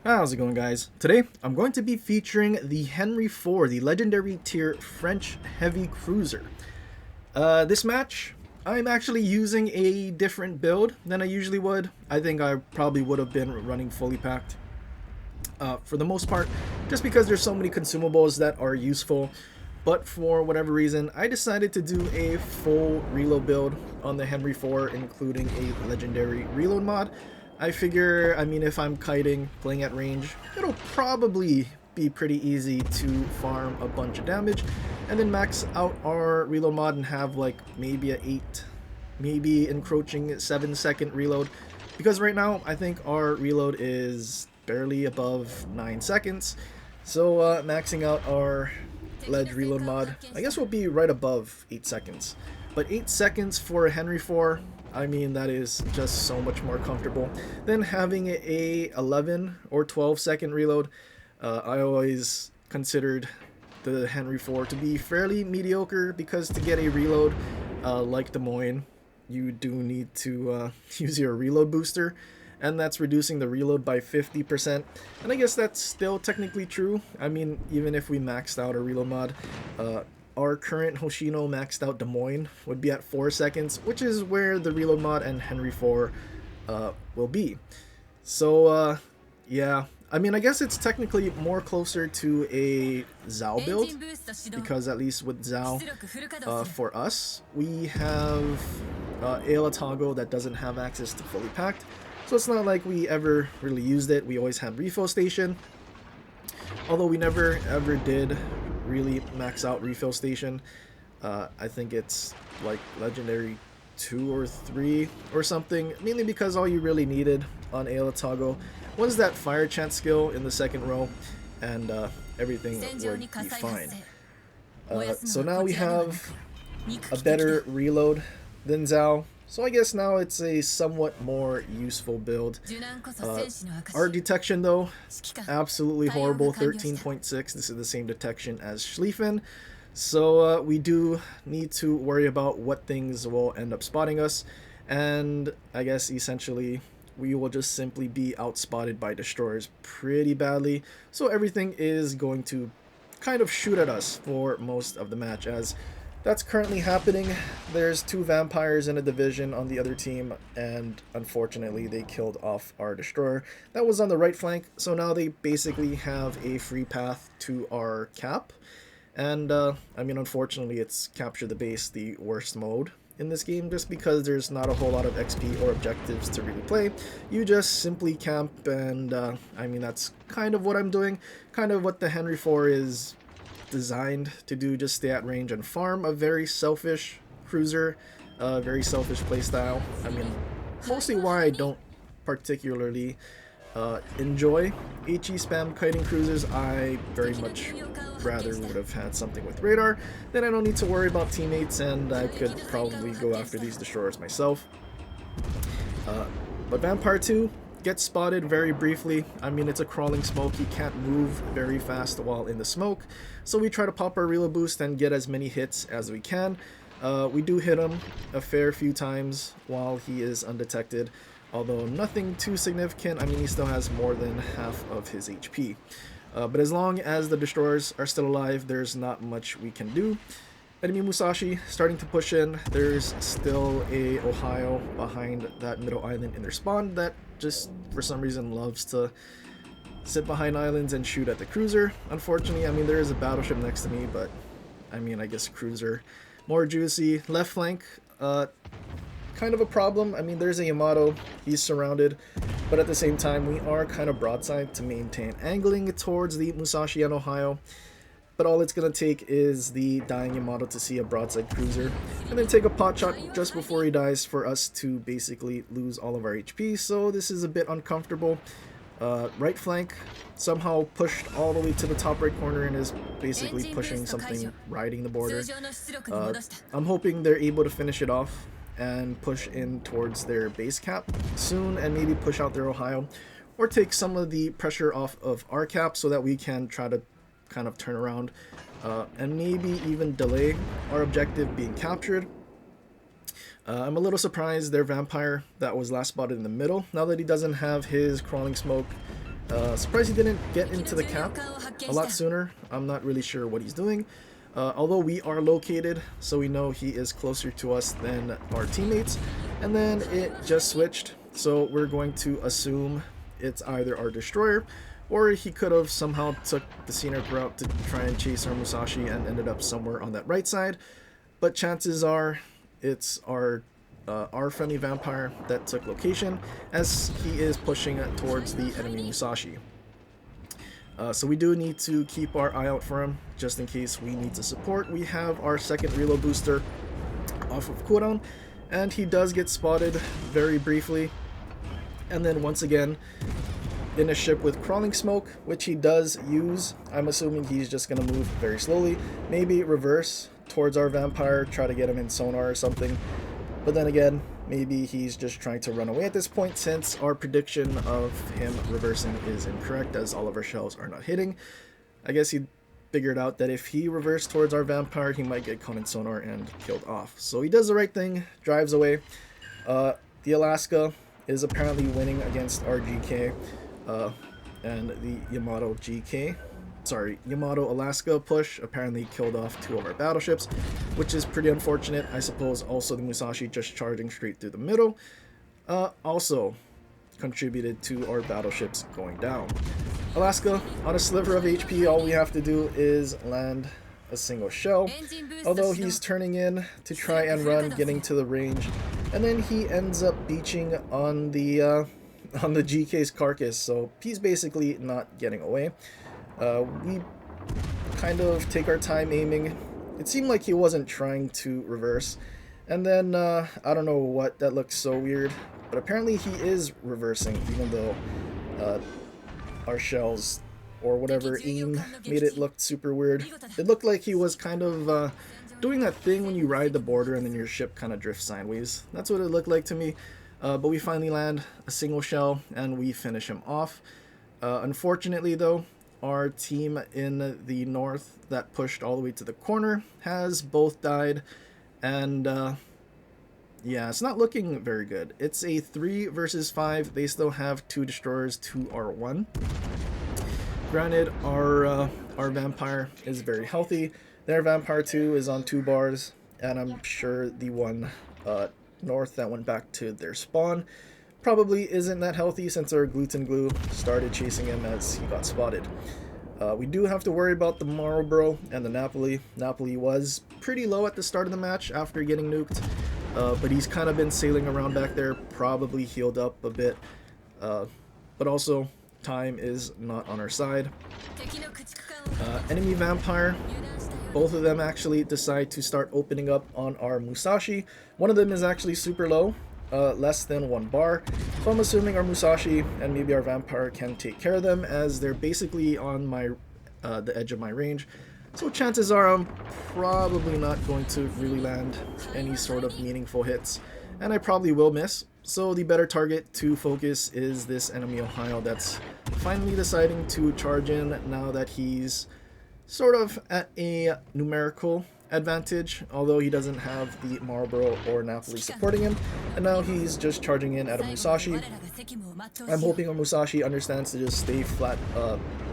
How's it going, guys? Today I'm going to be featuring the Henri IV, the legendary tier French heavy cruiser. This match, I'm actually using a different build than I usually would. I think I probably would have been running fully packed for the most part, just because there's so many consumables that are useful. But for whatever reason, I decided to do a full reload build on the Henri IV, including a legendary reload mod. I figure, if I'm kiting, playing at range, it'll probably be pretty easy to farm a bunch of damage and then max out our reload mod and have like maybe a 8, maybe encroaching 7-second reload. Because right now, I think our reload is barely above 9 seconds. So maxing out our ledge reload mod, I guess we'll be right above 8 seconds. But 8 seconds for a Henri IV, that is just so much more comfortable than having a 11 or 12-second reload. I always considered the Henri IV to be fairly mediocre because to get a reload like Des Moines, you do need to use your reload booster, and that's reducing the reload by 50%. And I guess that's still technically true. Even if we maxed out a reload mod, our current Hoshino maxed out Des Moines would be at 4 seconds, which is where the reload mod and Henri IV will be. So yeah, I guess it's technically more closer to a Zhao build, because at least with Zhao, for us, we have Aelatago that doesn't have access to fully packed. So it's not like we ever really used it. We always had refill station, although we never ever did really max out refill station. I think it's like legendary 2 or 3 or something, mainly because all you really needed on Aelatago was that fire chant skill in the second row, and everything would be fine. So now we have a better reload than Zhao, so I guess now it's a somewhat more useful build. Our detection though, absolutely horrible, 13.6. This is the same detection as Schlieffen. So we do need to worry about what things will end up spotting us. And I guess essentially we will just simply be outspotted by destroyers pretty badly. So everything is going to kind of shoot at us for most of the match, as that's currently happening. There's 2 vampires in a division on the other team, and unfortunately they killed off our destroyer that was on the right flank. So now they basically have a free path to our cap, and unfortunately it's capture the base, the worst mode in this game, just because there's not a whole lot of XP or objectives to really play. You just simply camp, and that's kind of what I'm doing, kind of what the Henri IV is designed to do, just stay at range and farm. A very selfish cruiser, very selfish playstyle. Mostly why I don't particularly enjoy HE spam kiting cruisers. I very much rather would have had something with radar, then I don't need to worry about teammates, and I could probably go after these destroyers myself. But Vampire 2 gets spotted very briefly. It's a crawling smoke. He can't move very fast while in the smoke, so we try to pop our reload boost and get as many hits as we can. We do hit him a fair few times while he is undetected, although nothing too significant. He still has more than half of his HP. But as long as the destroyers are still alive, there's not much we can do. Enemy Musashi starting to push in. There's still a Ohio behind that middle island in their spawn that just for some reason loves to sit behind islands and shoot at the cruiser. Unfortunately, there is a battleship next to me, but I guess cruiser more juicy. Left flank, kind of a problem. There's a Yamato, he's surrounded, but at the same time we are kind of broadside to maintain angling towards the Musashi and Ohio. But all it's going to take is the dying Yamato to see a broadside cruiser, and then take a pot shot just before he dies for us to basically lose all of our HP. So this is a bit uncomfortable. Right flank somehow pushed all the way to the top right corner and is basically pushing something riding the border. I'm hoping they're able to finish it off and push in towards their base cap soon, and maybe push out their Ohio, or take some of the pressure off of our cap so that we can try to kind of turn around and maybe even delay our objective being captured. I'm a little surprised their vampire that was last spotted in the middle, now that he doesn't have his crawling smoke, Surprised he didn't get into the cap a lot sooner. I'm not really sure what he's doing. Although we are located, so we know he is closer to us than our teammates. And then it just switched, so we're going to assume it's either our destroyer, or he could have somehow took the scenic route to try and chase our Musashi and ended up somewhere on that right side. But chances are it's our friendly vampire that took location, as he is pushing towards the enemy Musashi. So we do need to keep our eye out for him, just in case we need to support. We have our second reload booster off of cooldown, and he does get spotted very briefly. And then once again, in a ship with crawling smoke, which he does use, I'm assuming he's just going to move very slowly. Maybe reverse towards our vampire, try to get him in sonar or something. But then again, maybe he's just trying to run away at this point, since our prediction of him reversing is incorrect, as all of our shells are not hitting. I guess he figured out that if he reversed towards our vampire, he might get caught in sonar and killed off. So he does the right thing, drives away. The Alaska is apparently winning against our GK, and the Yamato Alaska push apparently killed off 2 of our battleships, which is pretty unfortunate. I suppose also the Musashi just charging straight through the middle also contributed to our battleships going down. Alaska on a sliver of HP, all we have to do is land a single shell, although he's turning in to try and run, getting to the range, and then he ends up beaching on the GK's carcass, so he's basically not getting away. We kind of take our time aiming. It seemed like he wasn't trying to reverse, and then I don't know what, that looks so weird, but apparently he is reversing, even though our shells or whatever aim made it look super weird. It looked like he was kind of doing that thing when you ride the border and then your ship kind of drifts sideways. That's what it looked like to me. But we finally land a single shell and we finish him off. Unfortunately though, our team in the north that pushed all the way to the corner has both died, and yeah, it's not looking very good. It's a 3 versus 5. They still have 2 destroyers to our 1. Granted, our vampire is very healthy. Their vampire 2 is on 2 bars, and I'm sure the one north that went back to their spawn probably isn't that healthy, since our gluten glue started chasing him as he got spotted. We do have to worry about the Marlboro and the Napoli. Napoli was pretty low at the start of the match after getting nuked, but he's kind of been sailing around back there, probably healed up a bit, but also time is not on our side. Enemy vampire, both of them actually decide to start opening up on our Musashi. One of them is actually super low, less than 1 bar, so I'm assuming our Musashi and maybe our vampire can take care of them, as they're basically on my the edge of my range. So chances are I'm probably not going to really land any sort of meaningful hits, and I probably will miss. So the better target to focus is this enemy Ohio that's finally deciding to charge in now that he's sort of at a numerical advantage, although he doesn't have the Marlboro or Napoli supporting him, and now he's just charging in at a Musashi. I'm hoping our Musashi understands to just stay flat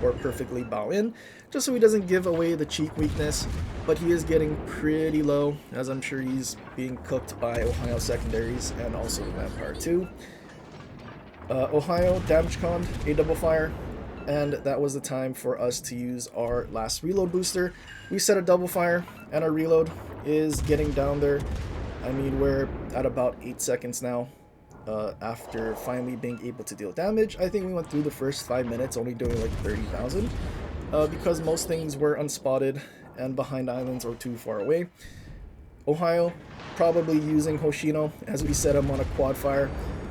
or perfectly bow in, just so he doesn't give away the cheek weakness, but he is getting pretty low, as I'm sure he's being cooked by Ohio secondaries and also the Vampire 2. Ohio damage conned a double fire, and that was the time for us to use our last reload booster. We set a double fire, and our reload is getting down there. I mean, we're at about 8 seconds now after finally being able to deal damage. I think we went through the first 5 minutes only doing like 30,000 because most things were unspotted and behind islands or too far away. Ohio probably using Hoshino as we set him on a quad fire.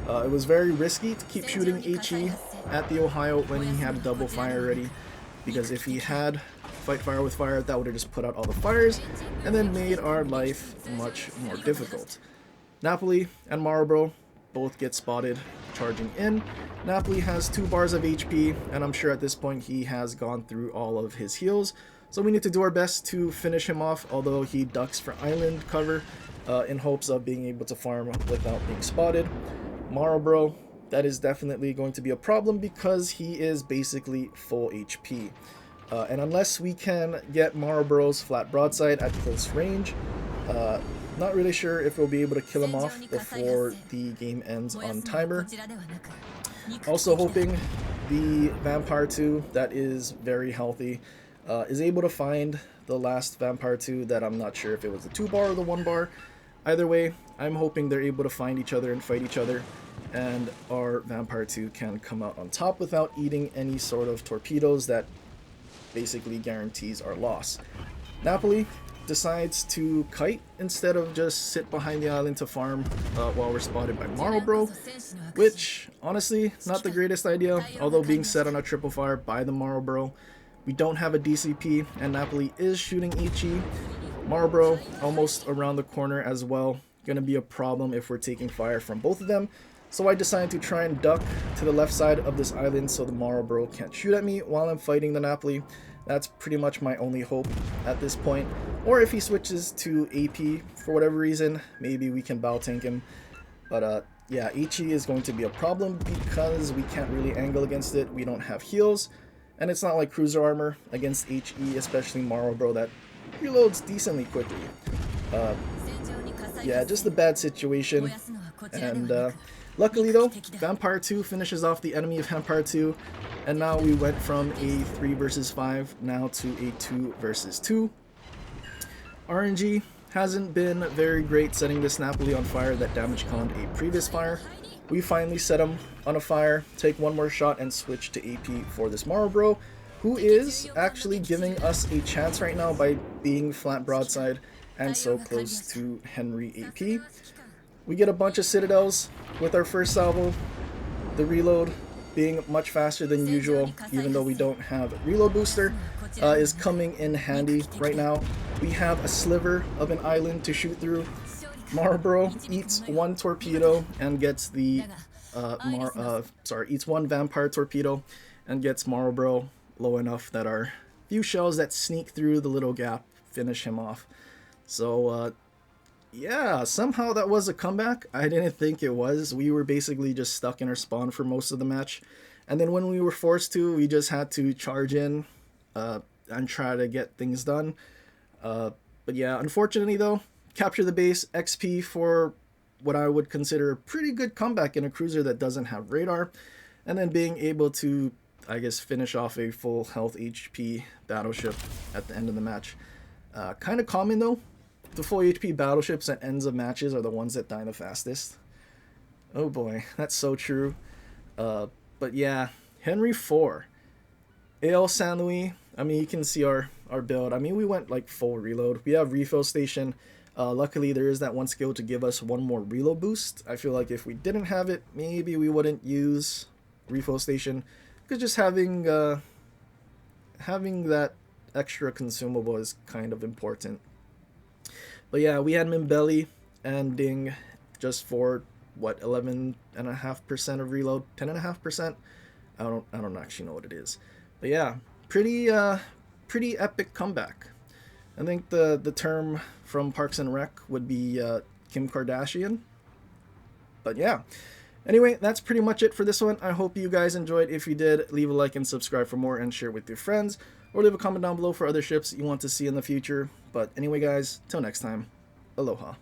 It was very risky to keep shooting HE at the Ohio when he had double fire ready, because if he had fight fire with fire, that would have just put out all the fires and then made our life much more difficult. Napoli and Marlboro both get spotted charging in. Napoli has 2 bars of HP, and I'm sure at this point he has gone through all of his heals, so we need to do our best to finish him off, although he ducks for island cover in hopes of being able to farm without being spotted. Marlboro that is definitely going to be a problem because he is basically full HP. And unless we can get Marlboro's flat broadside at close range, not really sure if we'll be able to kill him off before the game ends on timer. Also hoping the Vampire 2 that is very healthy is able to find the last Vampire 2 that I'm not sure if it was the 2-bar or the 1-bar. Either way, I'm hoping they're able to find each other and fight each other, and our Vampire 2 can come out on top without eating any sort of torpedoes that basically guarantees our loss. Napoli decides to kite instead of just sit behind the island to farm while we're spotted by Marlboro, which honestly not the greatest idea, although being set on a triple fire by the Marlboro. We don't have a DCP and Napoli is shooting Ichi. Marlboro almost around the corner as well, gonna be a problem if we're taking fire from both of them. So I decided to try and duck to the left side of this island so the Marlboro can't shoot at me while I'm fighting the Napoli. That's pretty much my only hope at this point. Or if he switches to AP for whatever reason, maybe we can bow tank him. But yeah, Ichi is going to be a problem because we can't really angle against it. We don't have heals, and it's not like cruiser armor against HE, especially Marlboro, that reloads decently quickly. Yeah, just a bad situation. And luckily though, Vampire 2 finishes off the enemy of Vampire 2, and now we went from a 3 versus 5 now to a 2 versus 2. RNG hasn't been very great setting this Napoli on fire that damage conned a previous fire. We finally set him on a fire, take one more shot, and switch to AP for this Marlboro, who is actually giving us a chance right now by being flat broadside and so close to Henri AP. We get a bunch of citadels with our first salvo, the reload being much faster than usual, even though we don't have a reload booster, is coming in handy right now. We have a sliver of an island to shoot through. Marlboro eats one torpedo and gets the eats one vampire torpedo and gets Marlboro low enough that our few shells that sneak through the little gap finish him off. So yeah, somehow that was a comeback. I didn't think it was. We were basically just stuck in our spawn for most of the match, and then when we were forced to, we just had to charge in and try to get things done. But yeah, unfortunately though, capture the base, XP for what I would consider a pretty good comeback in a cruiser that doesn't have radar, and then being able to, I guess, finish off a full health HP battleship at the end of the match. Kind of common though. The full HP battleships at ends of matches are the ones that die the fastest. Oh boy, that's so true. But yeah, Henri IV. AL San Luis, I mean, you can see our build. I mean, we went like full reload. We have refill station. Luckily, there is that one skill to give us one more reload boost. I feel like if we didn't have it, maybe we wouldn't use refill station, because just having that extra consumable is kind of important. But yeah, we had Mimbelli ending just for what, 11.5% of reload, 10.5%. I don't actually know what it is. But yeah, pretty epic comeback. I think the term from Parks and Rec would be Kim Kardashian. But yeah. Anyway, that's pretty much it for this one. I hope you guys enjoyed. If you did, leave a like and subscribe for more and share with your friends. Or leave a comment down below for other ships you want to see in the future. But anyway guys, till next time, aloha.